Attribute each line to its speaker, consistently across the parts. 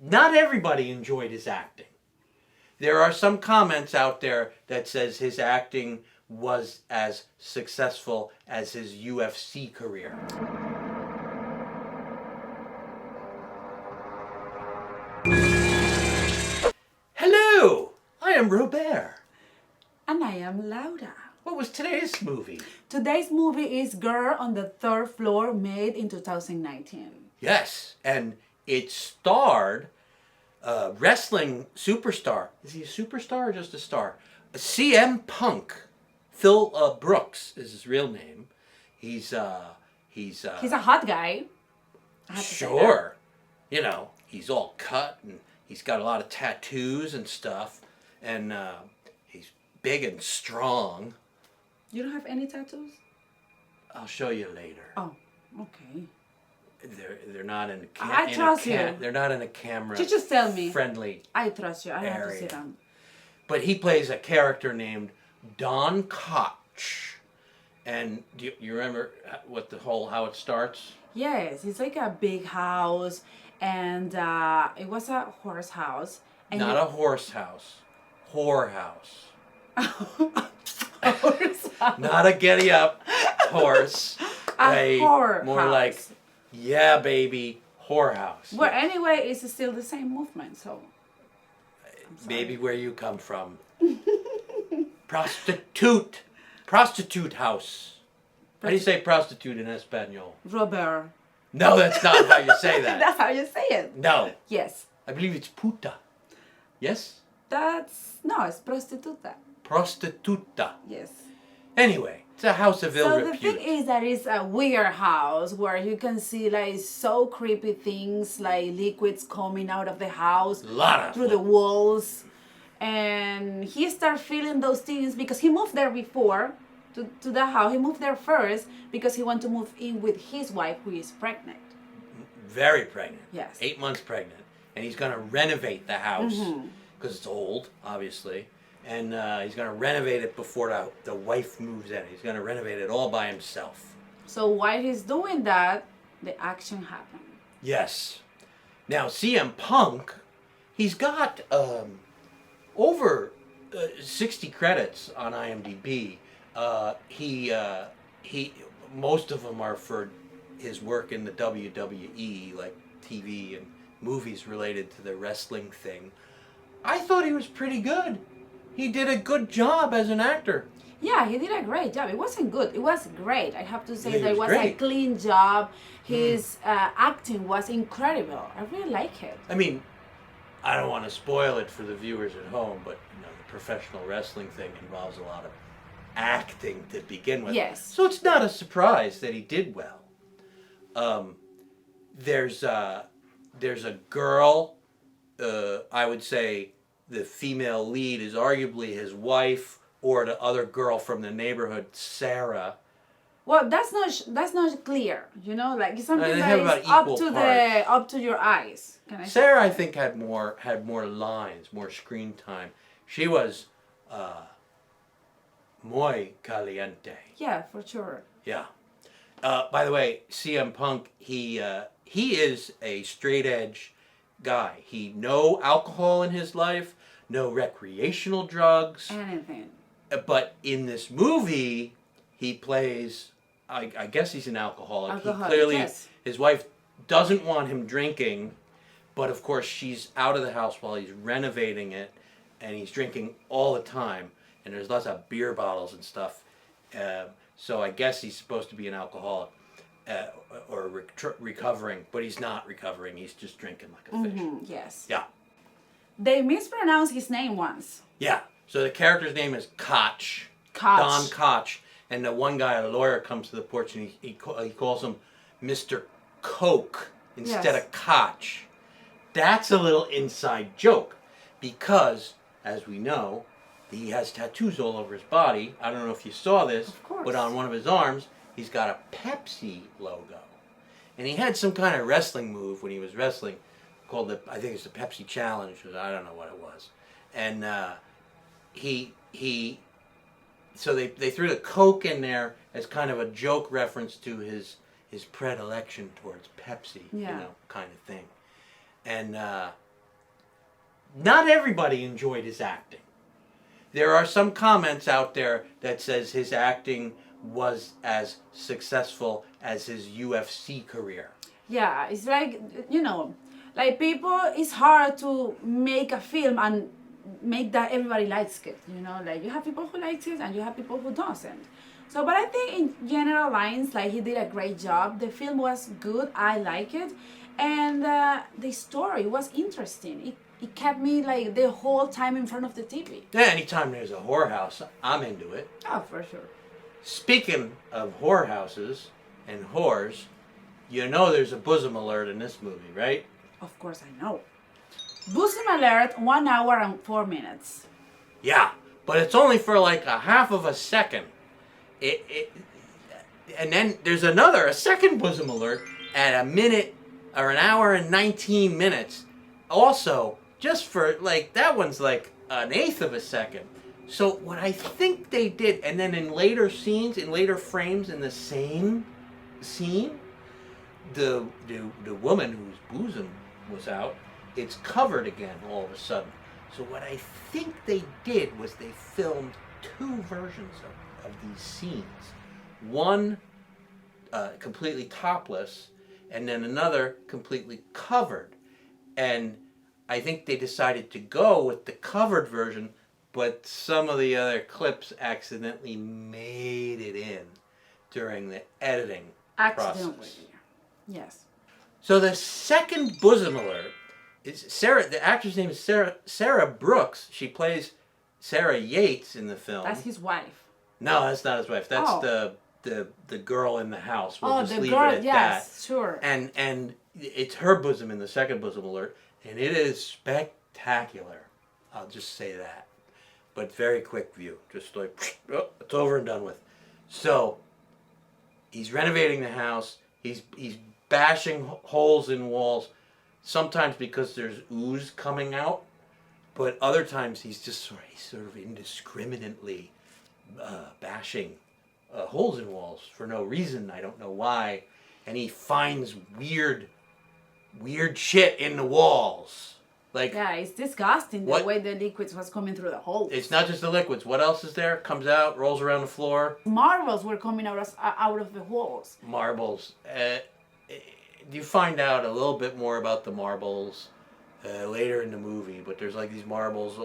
Speaker 1: not everybody enjoyed his acting. There are some comments out there that says his acting was as successful as his UFC career. Hello, I am Robert.
Speaker 2: And I am Laura.
Speaker 1: What was today's movie?
Speaker 2: Today's movie is Girl on the Third Floor, made in 2019.
Speaker 1: Yes, and it starred wrestling superstar. Is he a superstar or just a star? CM Punk. Phil Brooks is his real name. He's a
Speaker 2: hot guy.
Speaker 1: Sure. You know, he's all cut and he's got a lot of tattoos and stuff. And he's big and strong.
Speaker 2: You don't have any tattoos?
Speaker 1: I'll show you later.
Speaker 2: Oh, okay.
Speaker 1: They're not in.
Speaker 2: I trust you.
Speaker 1: They're not in a camera.
Speaker 2: Just tell me.
Speaker 1: Friendly.
Speaker 2: I trust you. I don't have to
Speaker 1: area.
Speaker 2: sit down.
Speaker 1: But he plays a character named Don Koch. And do you remember how it starts?
Speaker 2: Yes, it's like a big house, and it was a horse house. And
Speaker 1: Not a horse house. Whore house.
Speaker 2: horse house.
Speaker 1: Not a getty up horse.
Speaker 2: A whore
Speaker 1: more
Speaker 2: house.
Speaker 1: like, yeah, baby, whorehouse.
Speaker 2: Well, anyway, it's still the same movement, so.
Speaker 1: Maybe where you come from. Prostitute house. How do you say prostitute in Espanol?
Speaker 2: Robert.
Speaker 1: No, that's not how you say that.
Speaker 2: That's how you say it.
Speaker 1: No.
Speaker 2: Yes.
Speaker 1: I believe it's puta. Yes?
Speaker 2: It's prostituta.
Speaker 1: Prostituta.
Speaker 2: Yes.
Speaker 1: Anyway, it's a house of ill repute.
Speaker 2: So the thing is that it's a weird house where you can see like so creepy things, like liquids coming out of the house through the walls. And he started feeling those things because he moved there before to the house. He moved there first because he wanted to move in with his wife, who is pregnant.
Speaker 1: Very pregnant.
Speaker 2: Yes.
Speaker 1: 8 months pregnant. And he's going to renovate the house because it's old, obviously. And he's going to renovate it before the wife moves in. He's going to renovate it all by himself.
Speaker 2: So while he's doing that, the action happened.
Speaker 1: Yes. Now, CM Punk, he's got over 60 credits on IMDb. He most of them are for his work in the WWE, like TV and movies related to the wrestling thing. I thought he was pretty good. He did a good job as an actor.
Speaker 2: Yeah, he did a great job. It wasn't good. It was great. I have to say
Speaker 1: Yeah,
Speaker 2: that it was
Speaker 1: great.
Speaker 2: a clean job. His acting was incredible. I really like it.
Speaker 1: I mean, I don't want to spoil it for the viewers at home, but you know, the professional wrestling thing involves a lot of acting to begin with.
Speaker 2: Yes.
Speaker 1: So it's not a surprise that he did well. There's a girl. I would say the female lead is arguably his wife or the other girl from the neighborhood, Sarah.
Speaker 2: Well, that's not clear. You know, like it's something
Speaker 1: They
Speaker 2: that
Speaker 1: have
Speaker 2: is
Speaker 1: about
Speaker 2: up to
Speaker 1: equal
Speaker 2: up to your eyes. Can I say?
Speaker 1: Sarah, I think, had more lines, more screen time. She was muy caliente.
Speaker 2: Yeah, for sure.
Speaker 1: Yeah. By the way, CM Punk, he is a straight edge guy. No alcohol in his life, no recreational drugs.
Speaker 2: Anything.
Speaker 1: But in this movie, he plays. I guess he's an alcoholic. He clearly,
Speaker 2: yes.
Speaker 1: His wife doesn't want him drinking, but of course she's out of the house while he's renovating it, and he's drinking all the time. And there's lots of beer bottles and stuff. So I guess he's supposed to be an alcoholic or recovering, but he's not recovering. He's just drinking like a fish.
Speaker 2: Yes.
Speaker 1: Yeah.
Speaker 2: They mispronounced his name once.
Speaker 1: Yeah. So the character's name is Koch.
Speaker 2: Koch.
Speaker 1: Don Koch. And the one guy, a lawyer, comes to the porch and he calls him Mr. Coke instead of Koch. That's a little inside joke because, as we know, he has tattoos all over his body. I don't know if you saw this, but on one of his arms, he's got a Pepsi logo. And he had some kind of wrestling move when he was wrestling called I think it's the Pepsi Challenge, or I don't know what it was. And so they threw the Coke in there as kind of a joke reference to his predilection towards Pepsi, you know, kind of thing. And not everybody enjoyed his acting. There are some comments out there that says his acting was as successful as his UFC career.
Speaker 2: Yeah, it's like, like people, it's hard to make a film and make that everybody likes it, like you have people who likes it and you have people who doesn't. So, but I think in general lines, like he did a great job. The film was good, I like it, and the story was interesting. It kept me like the whole time in front of the TV.
Speaker 1: Yeah, anytime there's a whorehouse, I'm into it.
Speaker 2: Oh, for sure.
Speaker 1: Speaking of whorehouses and whores, there's a bosom alert in this movie, right?
Speaker 2: Of course I know. Bosom alert, 1 hour and 4 minutes.
Speaker 1: Yeah, but it's only for like a half of a second. And then there's a second bosom alert at a minute or an hour and 19 minutes. Also, just for like, that one's like an eighth of a second. So what I think they did, and then in later scenes, in later frames in the same scene, the woman whose bosom was out, it's covered again all of a sudden. So what I think they did was they filmed two versions of these scenes. One completely topless, and then another completely covered. And I think they decided to go with the covered version, but some of the other clips accidentally made it in during the editing process.
Speaker 2: Yes.
Speaker 1: So the second bosom alert is Sarah. The actress name is Sarah Brooks. She plays Sarah Yates in the film.
Speaker 2: That's his wife.
Speaker 1: No, that's not his wife. That's the girl in the house. We'll just leave
Speaker 2: girl.
Speaker 1: it at
Speaker 2: Yes,
Speaker 1: that.
Speaker 2: sure.
Speaker 1: And it's her bosom in the second bosom alert, and it is spectacular. I'll just say that. But very quick view, just like it's over and done with. So he's renovating the house. He's bashing holes in walls. Sometimes because there's ooze coming out, but other times he's just sort of indiscriminately bashing holes in walls for no reason. I don't know why, and he finds weird shit in the walls. Like,
Speaker 2: yeah, it's disgusting the way the liquids was coming through the holes.
Speaker 1: It's not just the liquids. What else is there? Comes out, rolls around the floor.
Speaker 2: Marbles were coming out of the holes.
Speaker 1: Marbles. You find out a little bit more about the marbles later in the movie, but there's like these marbles.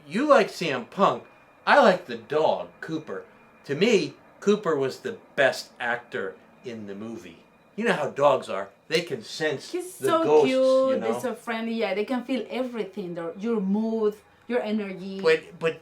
Speaker 1: You like CM Punk. I like the dog, Cooper. To me, Cooper was the best actor in the movie. You know how dogs are. They can sense
Speaker 2: He's
Speaker 1: the
Speaker 2: so
Speaker 1: ghosts,
Speaker 2: cute. They're so friendly. Yeah, they can feel everything. Your mood, your energy.
Speaker 1: But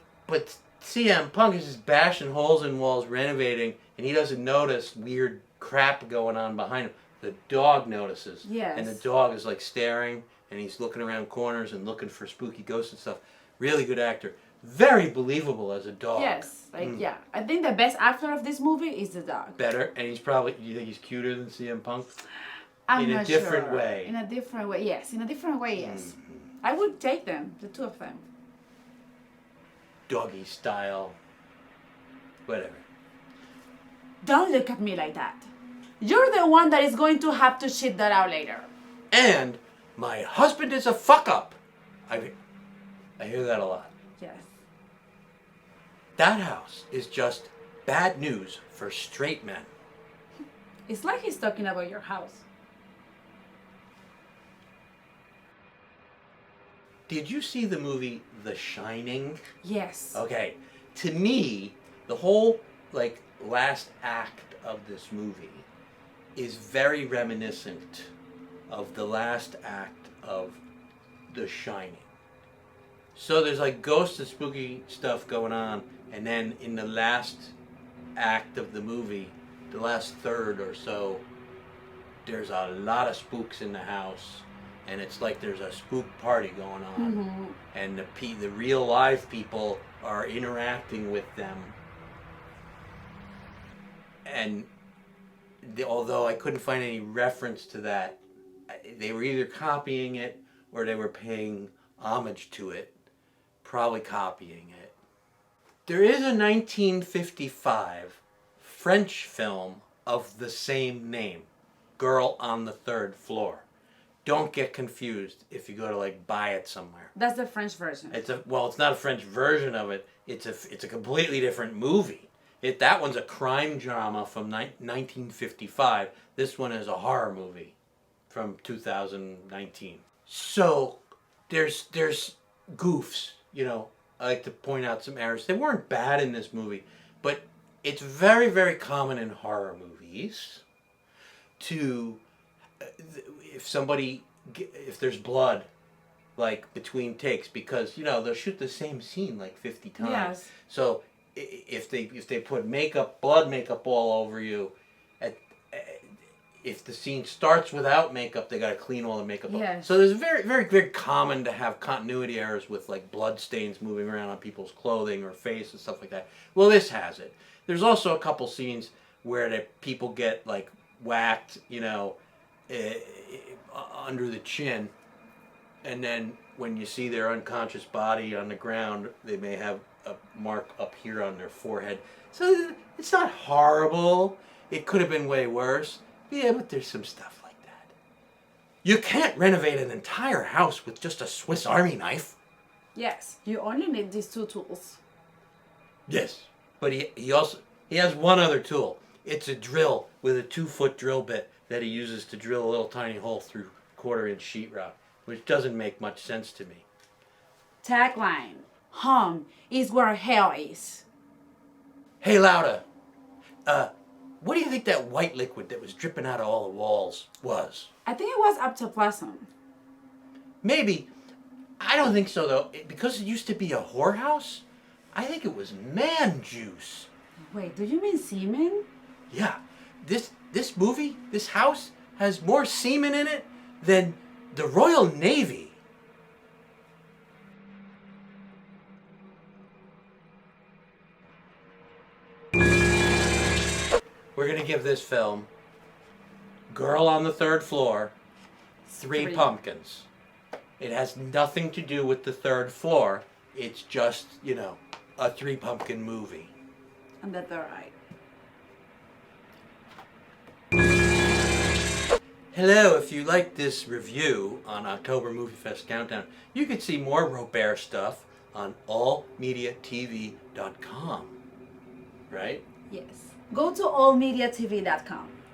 Speaker 1: CM Punk is just bashing holes in walls, renovating, and he doesn't notice weird crap going on behind him. The dog notices.
Speaker 2: Yes.
Speaker 1: And the dog is like staring, and he's looking around corners and looking for spooky ghosts and stuff. Really good actor. Very believable as a dog.
Speaker 2: Yes, yeah. I think the best actor of this movie is the dog.
Speaker 1: Better, and you think he's cuter than CM Punk?
Speaker 2: I'm
Speaker 1: in
Speaker 2: not
Speaker 1: a different
Speaker 2: sure.
Speaker 1: way.
Speaker 2: In a different way, yes. In a different way, yes. I would take them, the two of them.
Speaker 1: Doggy style. Whatever.
Speaker 2: Don't look at me like that. You're the one that is going to have to shit that out later.
Speaker 1: And my husband is a fuck up. I hear that a lot.
Speaker 2: Yes.
Speaker 1: That house is just bad news for straight men.
Speaker 2: It's like he's talking about your house.
Speaker 1: Did you see the movie The Shining?
Speaker 2: Yes.
Speaker 1: Okay. To me, the whole last act of this movie is very reminiscent of the last act of The Shining. So there's ghosts and spooky stuff going on, and then in the last act of the movie, the last third or so, there's a lot of spooks in the house, and it's like there's a spook party going on, and the real live people are interacting with them. And although I couldn't find any reference to that, they were either copying it or they were paying homage to it. Probably copying it. There is a 1955 French film of the same name, Girl on the Third Floor. don't get confused if you go to like buy it somewhere.
Speaker 2: That's the French version.
Speaker 1: It's not a French version of it. It's a completely different movie. That one's a crime drama from 1955. This one is a horror movie from 2019. So there's goofs, you know. I like to point out some errors. They weren't bad in this movie, but it's very, very common in horror movies to, if there's blood, like between takes, because, you know, they'll shoot the same scene like 50 times.
Speaker 2: Yes.
Speaker 1: So if they put blood makeup all over you, if the scene starts without makeup, they got to clean all the makeup up.
Speaker 2: Yes.
Speaker 1: So there's very, very, very common to have continuity errors with like blood stains moving around on people's clothing or face and stuff like that. Well, this has it. There's also a couple scenes where the people get like whacked, you know, under the chin, and then when you see their unconscious body on the ground, they may have a mark up here on their forehead. So it's not horrible. It could have been way worse. Yeah, but there's some stuff like that. You can't renovate an entire house with just a Swiss Army knife.
Speaker 2: Yes, you only need these two tools.
Speaker 1: Yes, but he has one other tool. It's a drill with a 2-foot drill bit that he uses to drill a little tiny hole through 1/4-inch sheetrock, which doesn't make much sense to me.
Speaker 2: Tagline: home is where hell is.
Speaker 1: Hey, Lauda. What do you think that white liquid that was dripping out of all the walls was?
Speaker 2: I think it was ectoplasm.
Speaker 1: Maybe. I don't think so, though. Because it used to be a whorehouse, I think it was man juice.
Speaker 2: Wait, do you mean semen?
Speaker 1: Yeah. This house has more semen in it than the Royal Navy. We're going to give this film Girl on the Third Floor 3 pumpkins. It has nothing to do with the third floor. It's just, you know, a 3-pumpkin movie.
Speaker 2: And that's alright.
Speaker 1: Hello, if you like this review on October Moviefest Countdown, you can see more Robert stuff on allmediatv.com. Right?
Speaker 2: Yes. Go to allmediatv.com.